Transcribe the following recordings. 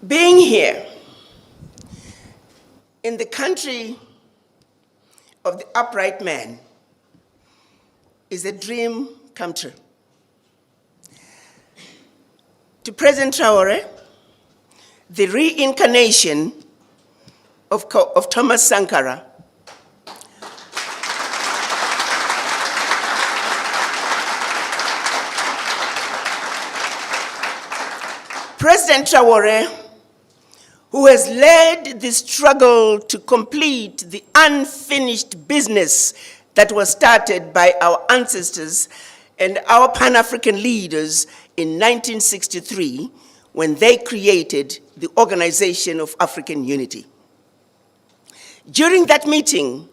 Being here in the country of the upright man is a dream come true. To President Traore, the reincarnation of Thomas Sankara, President Traore, who has led the struggle to complete the unfinished business that was started by our ancestors and our Pan-African leaders in 1963 when they created the Organization of African Unity. During that meeting,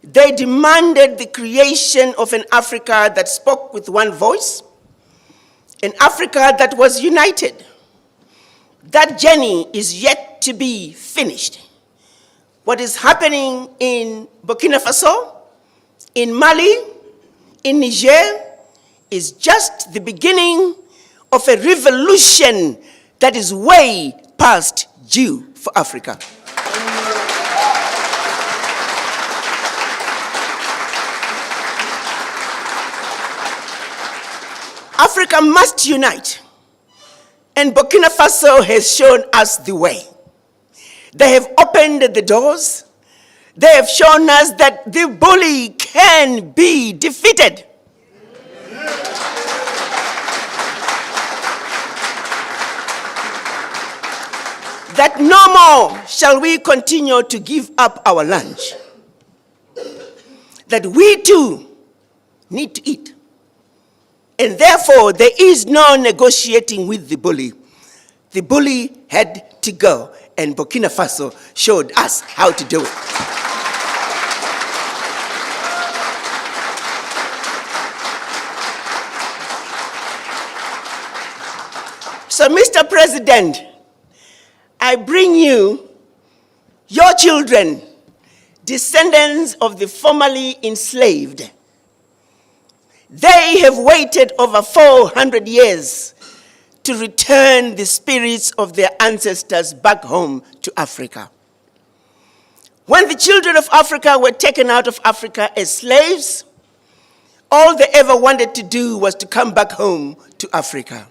they demanded the creation of an Africa that spoke with one voice, an Africa that was united. That journey is yet to be finished. What is happening in Burkina Faso, in Mali, in Niger, is just the beginning of a revolution that is way past due for Africa. Africa must unite. And Burkina Faso has shown us the way. They have opened the doors. They have shown us that the bully can be defeated. That no more shall we continue to give up our lunch. That we too need to eat. And therefore, there is no negotiating with the bully. The bully had to go, and Burkina Faso showed us how to do it. So, Mr. President, I bring you your children, descendants of the formerly enslaved. They have waited over 400 years to return the spirits of their ancestors back home to Africa. When the children of Africa were taken out of Africa as slaves, all they ever wanted to do was to come back home to Africa.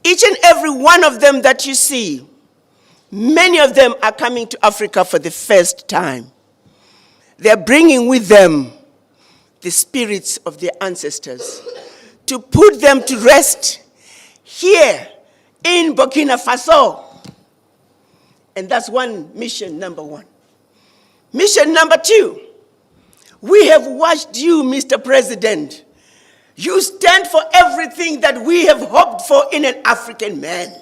Each and every one of them that you see, many of them are coming to Africa for the first time. They're bringing with them the spirits of their ancestors to put them to rest here in Burkina Faso. And that's mission number one. Mission number two, we have watched you, Mr. President. You stand for everything that we have hoped for in an African man.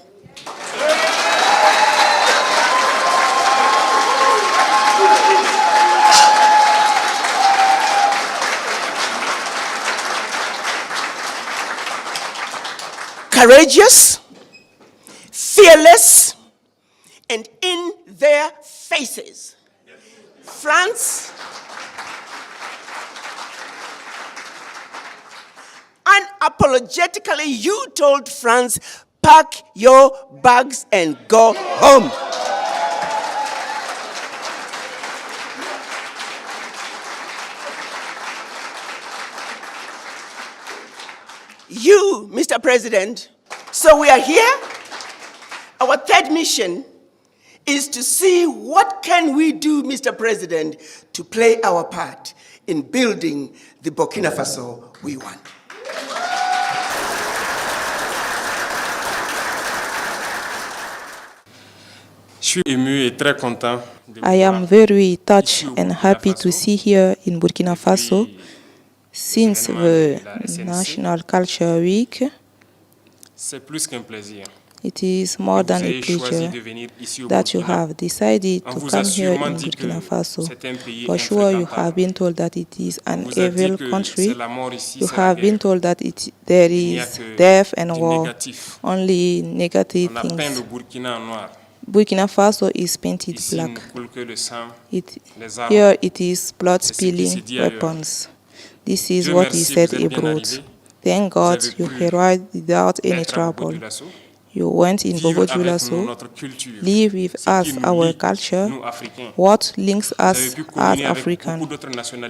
Courageous, fearless, and in their faces. France, unapologetically, you told France, pack your bags and go home. You, Mr. President, so we are here. Our third mission is to see what can we do, Mr. President, to play our part in building the Burkina Faso we want. I am very touched and happy to see here in Burkina Faso, since the National Culture Week, it is more than a pleasure that you have decided to come here in Burkina Faso. For sure, you have been told that it is an evil country. You have been told that there is death and war, only negative things. Burkina Faso is painted black. Here it is blood-spilling weapons. This is what he said abroad. Thank God you arrived without any trouble. You went in Bobo-Dioulasso, live with us our culture, what links us as African.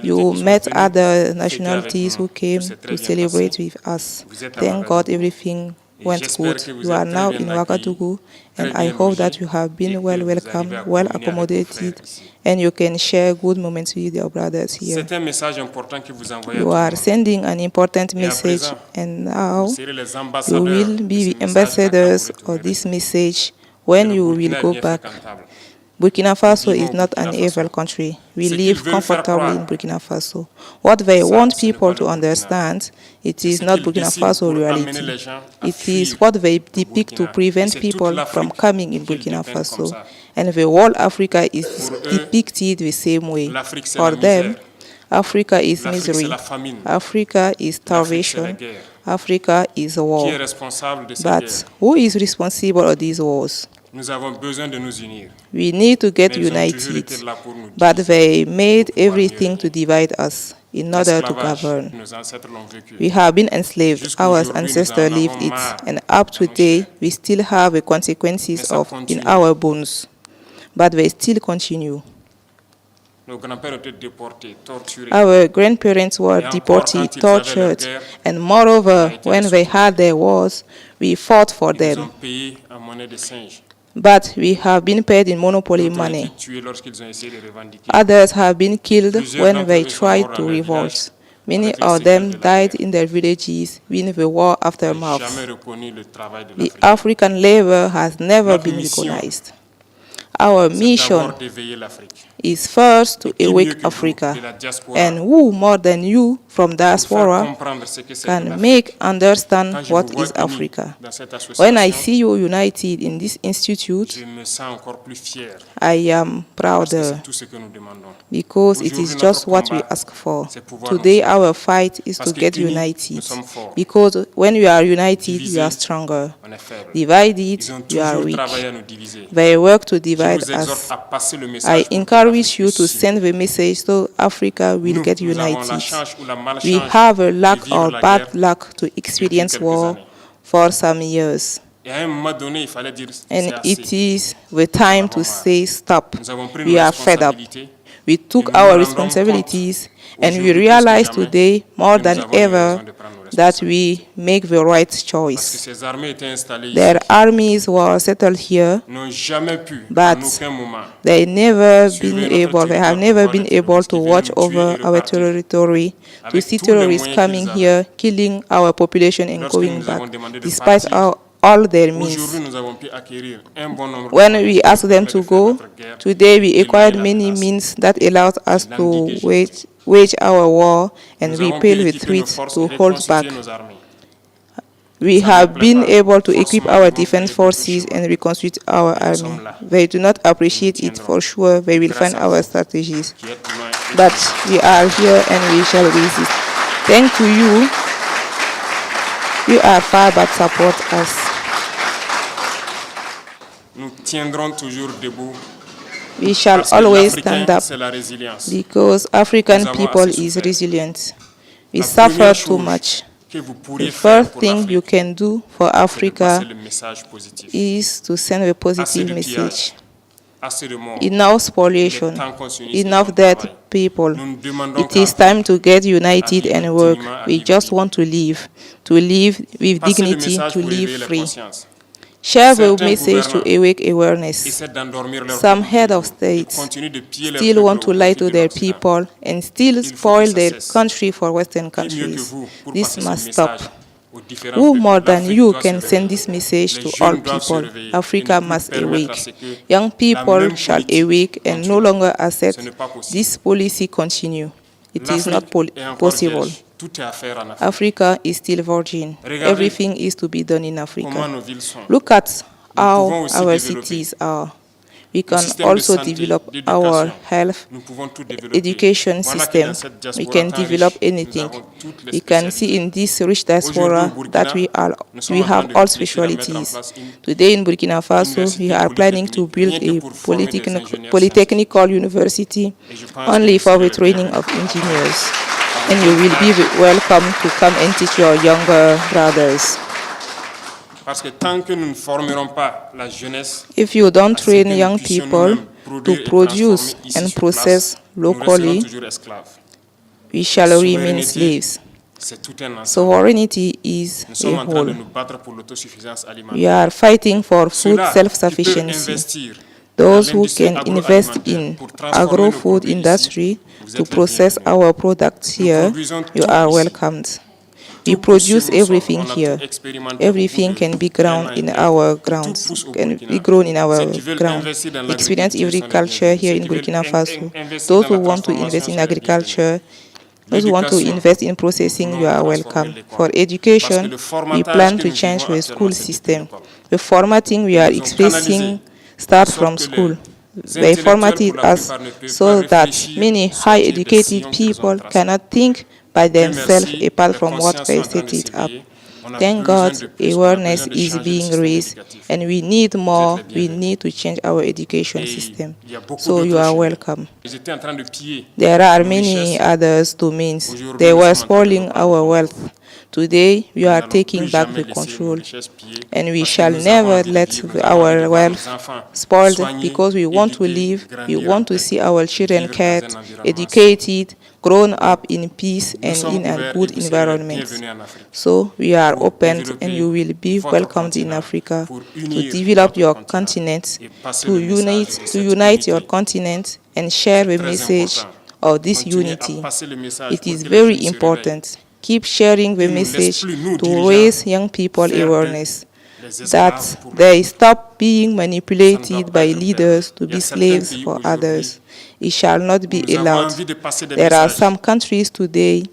You met other nationalities who came to celebrate with us. Thank God everything went good. You are now in Ouagadougou, and I hope that you have been well welcomed, well accommodated, and you can share good moments with your brothers here. You are sending an important message, and now you will be the ambassadors of this message when you will go back. Burkina Faso is not an evil country. We live comfortably in Burkina Faso. What they want people to understand, it is not Burkina Faso reality. It is what they depict to prevent people from coming in Burkina Faso. And the whole Africa is depicted the same way. For them, Africa is misery. Africa is starvation. Africa is war. But who is responsible for these wars? We need to get united, but they made everything to divide us in order to govern. We have been enslaved, our ancestors lived it, and up to today we still have the consequences of in our bones, but they still continue. Our grandparents were deported, tortured, and moreover, when they had their wars, we fought for them. But we have been paid in monopoly money. Others have been killed when they tried to revolt. Many of them died in their villages in the war aftermath. The African labor has never been recognized. Our mission is first to awake Africa, and who more than you from Diaspora can make understand what is Africa. When I see you united in this institute, I am prouder because it is just what we ask for. Today our fight is to get united, because when we are united, we are stronger. Divided, we are weak. They work to divide beside us. I encourage you to send the message so Africa will get united. We have a lack or bad luck to experience war for some years. And it is the time to say stop. We are fed up. We took our responsibilities and we realize today more than ever that we make the right choice. Their armies were settled here, but they have never been able to watch over our territory, to see terrorists coming here, killing our population and going back, despite all their means. When we asked them to go, today we acquired many means that allowed us to wage our war and repel the threats to hold back. We have been able to equip our defense forces and reconstruct our army. They do not appreciate it for sure. They will find our strategies. But we are here and we shall resist. Thanks to you. You are far but support us. We shall always stand up because African people is resilient. We suffer too much. The first thing you can do for Africa is to send a positive message. Enough spoliation, enough dead people. It is time to get united and work. We just want to live with dignity, to live free. Share the message to awake awareness. Some head of states still want to lie to their people and still spoil their country for Western countries. This must stop. Who more than you can send this message to all people? Africa must awake. Young people shall awake and no longer accept this policy continue. It is not possible. Africa is still virgin. Everything is to be done in Africa. Look at how our cities are. We can also develop our health, education system. We can develop anything. We can see in this rich diaspora that we have all specialties. Today in Burkina Faso, we are planning to build a polytechnical university only for the training of engineers. And you will be welcome to come and teach your younger brothers. If you don't train young people to produce and process locally, we shall remain slaves. Sovereignty is a whole. We are fighting for food self-sufficiency. Those who can invest in agro-food industry to process our products here, you are welcomed. We produce everything here. Everything can be grown in our grounds, can be grown in our ground. Experience agriculture here in Burkina Faso. Those who want to invest in agriculture, those who want to invest in processing, you are welcome. For education, we plan to change the school system. The formatting we are expressing start from school. They formatted us so that many high-educated people cannot think by themselves apart from what they set it up. Thank God awareness is being raised and we need more. We need to change our education system. So you are welcome. There are many others domains. They were spoiling our wealth. Today, we are taking back the control, and we shall never let our wealth spoiled because we want to live, we want to see our children cared, educated, grown up in peace and in a good environment. So we are open and you will be welcomed in Africa to develop your continent, to unite your continent and share the message of this unity. It is very important. Keep sharing the message to raise young people awareness that they stop being manipulated by leaders to be slaves for others. It shall not be allowed. There are some countries today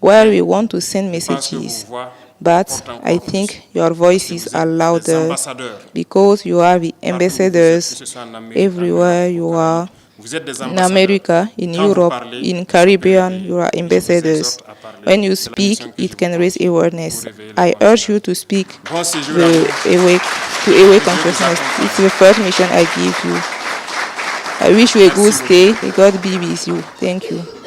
where we want to send messages, but I think your voices are louder because you are the ambassadors everywhere you are. In America, in Europe, in Caribbean, you are ambassadors. When you speak, it can raise awareness. I urge you to speak to awake consciousness. It's the first mission I give you. I wish you a good stay. May God be with you. Thank you.